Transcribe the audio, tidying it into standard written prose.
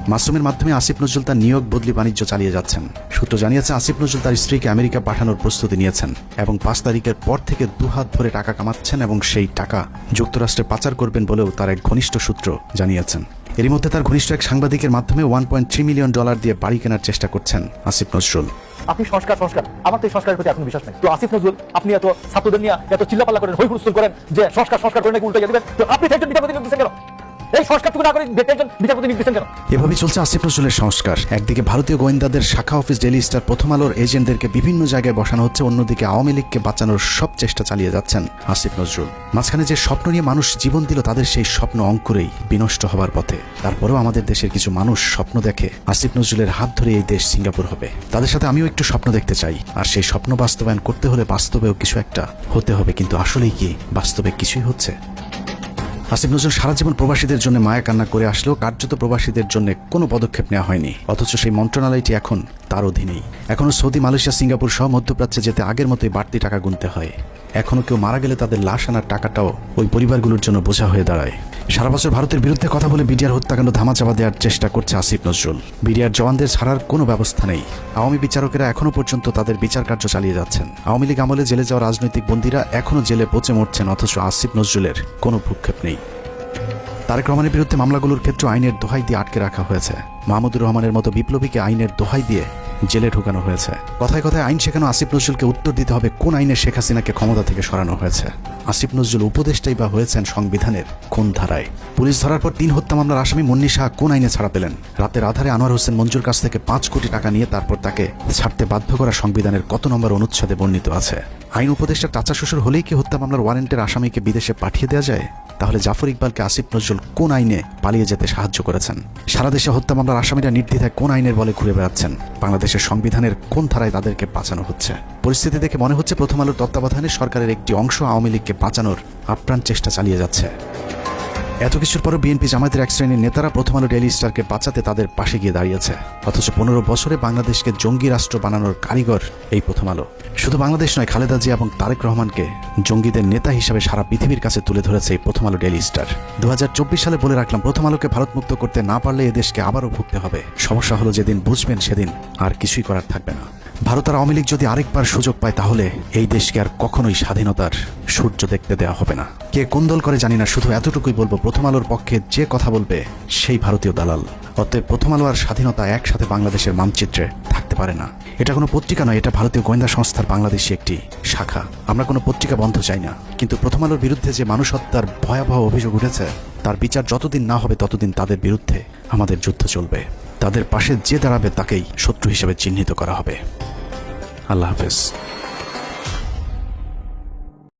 মাসুমের মাধ্যমে আসিফ নজরুল তার নিয়োগ বদলি বাণিজ্য চালিয়ে যাচ্ছেন। সূত্র জানিয়েছে আসিফ নজরুল তার স্ত্রীকে আমেরিকা পাঠানোর প্রস্তুতি নিয়েছেন এবং 5 তারিখের পর থেকে 2 হাত ধরে টাকা কামাচ্ছেন এবং সেই টাকা যুক্তরাষ্ট্রে পাচার করবেন বলেও তার এক ঘনিষ্ঠ সূত্র জানিয়েছেন। এরই মধ্যে তার ঘনিষ্ঠ এক সাংবাদিকের মাধ্যমে $1.3 মিলিয়ন দিয়ে বাড়ি কেনার চেষ্টা করছেন আসিফ নজরুল। আপনি সংস্কার আমার তো এই সংস্কারের প্রতি এখন বিশ্বাস নেই। তো আসিফ নজরুল আপনি এত ছাত্রদের নিয়ে এত চিল্লাপাল্লা করেন, হই হুলস্থুল করেন যে সংস্কার করে নাকি উল্টে দিবেন, তো আপনি একজন বিচারপতি নিয়োগ দিচ্ছেন কেন? এই সংস্কারটুকু না করে একজন বিচারপতি নিয়োগ দিচ্ছেন কেন? এভাবেই চলছে আসিফ নজরুলের সংস্কার। একদিকে ভারতীয় গোয়েন্দাদের শাখা অফিস ডেইলি স্টার প্রথম আলোর এজেন্টদেরকে বিভিন্ন জায়গায় বসানো হচ্ছে, অন্যদিকে আওয়ামী লীগকে বাঁচানোর সব চেষ্টা চালিয়ে যাচ্ছেন আসিফ নজরুল। মাঝখানে যে স্বপ্ন নিয়ে মানুষ জীবন দিল, তাদের সেই স্বপ্ন অঙ্কুরেই বিনষ্ট হবার পথে। তারপরেও আমাদের দেশের কিছু মানুষ স্বপ্ন দেখে আসিফ নজরুলের হাত ধরে এই দেশ সিঙ্গাপুর হবে। তাদের সাথে আমিও একটু স্বপ্ন দেখতে চাই, আর সেই স্বপ্ন বাস্তবায়ন করতে হলে বাস্তবেও কিছু একটা হতে হবে। কিন্তু আসলেই কি বাস্তবে কিছুই হচ্ছে? আসিফ নজরুল সারা জীবন প্রবাসীদের জন্য মায়া কান্না করে আসলেও কার্যত প্রবাসীদের জন্য কোনো পদক্ষেপ নেওয়া হয়নি, অথচ সেই মন্ত্রণালয়টি এখন তার অধীনেই। এখনও সৌদি, মালয়েশিয়া, সিঙ্গাপুর সহ মধ্যপ্রাচ্যে যেতে আগের মতোই বাড়তি টাকা গুনতে হয়। এখনও কেউ মারা গেলে তাদের লাশ আনার টাকাটাও ওই পরিবারগুলোর জন্য বোঝা হয়ে দাঁড়ায়। সারা বছর ভারতের বিরুদ্ধে কথা বলে বিডিআর হত্যাকাণ্ড ধামাচাপা দেওয়ার চেষ্টা করছে আসিফ নজরুল। বিডিআর জওয়ানদের ছাড়ার কোনো ব্যবস্থা নেই। আওয়ামী বিচারকেরা এখনও পর্যন্ত তাদের বিচার কার্য চালিয়ে যাচ্ছেন। আওয়ামী লীগ আমলে জেলে যাওয়া রাজনৈতিক বন্দীরা এখনও জেলে পচে মরছেন, অথচ আসিফ নজরুলের কোনো ভ্রুক্ষেপ নেই। তারেক রহমানের বিরুদ্ধে মামলাগুলোর ক্ষেত্রে আইনের দোহাই দিয়ে আটকে রাখা হয়েছে। মাহমুদুর রহমানের মতো বিপ্লবীকে আইনের দোহাই দিয়ে জেলে ঢুকানো হয়েছে। কথায় কথায় আইন শেখানো আসিফ নজরুলকে উত্তর দিতে হবে কোন আইনে শেখ হাসিনাকে ক্ষমতা থেকে সরানো হয়েছে। আসিফ নজরুল উপদেষ্টাই বা হয়েছেন সংবিধানের কোন ধারায়? পুলিশ ধরার পর 3 হত্যা মামলার আসামি মুন্নি শাহ কোন আইনে ছাড়া পেলেন? রাতের আধারে আনোয়ার হোসেন মঞ্জুর কাছ থেকে 5 কোটি টাকা নিয়ে তারপর তাকে ছাড়তে বাধ্য করা সংবিধানের কত নম্বর অনুচ্ছেদে বর্ণিত আছে? আইন উপদেষ্টার চাচা শ্বশুর হলেই কি হত্যা মামলার ওয়ারেন্টের আসামিকে বিদেশে পাঠিয়ে দেওয়া যায়? তাহলে জাফর ইকবালকে আসিফ নজরুল কোন আইনে পালিয়ে যেতে সাহায্য করেছেন? সারা দেশে হত্যা মামলার আসামিরা নির্দ্বিধায় কোন আইনের বলে ঘুরে বেড়াচ্ছেন? বাংলাদেশের সংবিধানের কোন ধারায় তাদেরকে বাঁচানো হচ্ছে? পরিস্থিতি দেখে মনে হচ্ছে প্রথম আলোর তত্ত্বাবধানে সরকারের একটি অংশ আওয়ামী লীগকে বাঁচানোর আপ্রাণ চেষ্টা চালিয়ে যাচ্ছে। এত কিছুর পরও বিএনপি জামায়াতের এক শ্রেণীর নেতারা প্রথম আলো ডেইলি স্টারকে বাঁচাতে তাদের পাশে গিয়ে দাঁড়িয়েছে। অথচ 15 বছরে বাংলাদেশকে জঙ্গি রাষ্ট্র বানানোর কারিগর এই প্রথম আলো। শুধু বাংলাদেশ নয়, খালেদা জিয়া এবং তারেক রহমানকে জঙ্গিদের নেতা হিসাবে সারা পৃথিবীর কাছে তুলে ধরেছে এই প্রথম আলো ডেইলি স্টার। 2024 সালে বলে রাখলাম, প্রথম আলোকে ভারতমুক্ত করতে না পারলে এদেশকে আবারও ভুগতে হবে। সমস্যা হলো যেদিন বুঝবেন সেদিন আর কিছুই করার থাকবে না। ভারত আর আওয়ামী লীগ যদি আরেকবার সুযোগ পায়, তাহলে এই দেশকে আর কখনোই স্বাধীনতার সূর্য দেখতে দেওয়া হবে না। কে কোন দল করে জানি না, শুধু এতটুকুই বলবো, প্রথম আলোর পক্ষে যে কথা বলবে সেই ভারতীয় দালাল। অতএব প্রথম আলো আর স্বাধীনতা একসাথে বাংলাদেশের মানচিত্রে থাকতে পারে না। এটা কোনো পত্রিকা নয়, এটা ভারতীয় গোয়েন্দা সংস্থার বাংলাদেশি একটি শাখা। আমরা কোনো পত্রিকা বন্ধ চাই না, কিন্তু প্রথম আলোর বিরুদ্ধে যে মানুষ হত্যার ভয়াবহ অভিযোগ উঠেছে, তার বিচার যতদিন না হবে ততদিন তাদের বিরুদ্ধে আমাদের যুদ্ধ চলবে। তাদের পাশে যে দাঁড়াবে তাকেই শত্রু হিসেবে চিহ্নিত করা হবে। আল্লাহ হাফেজ।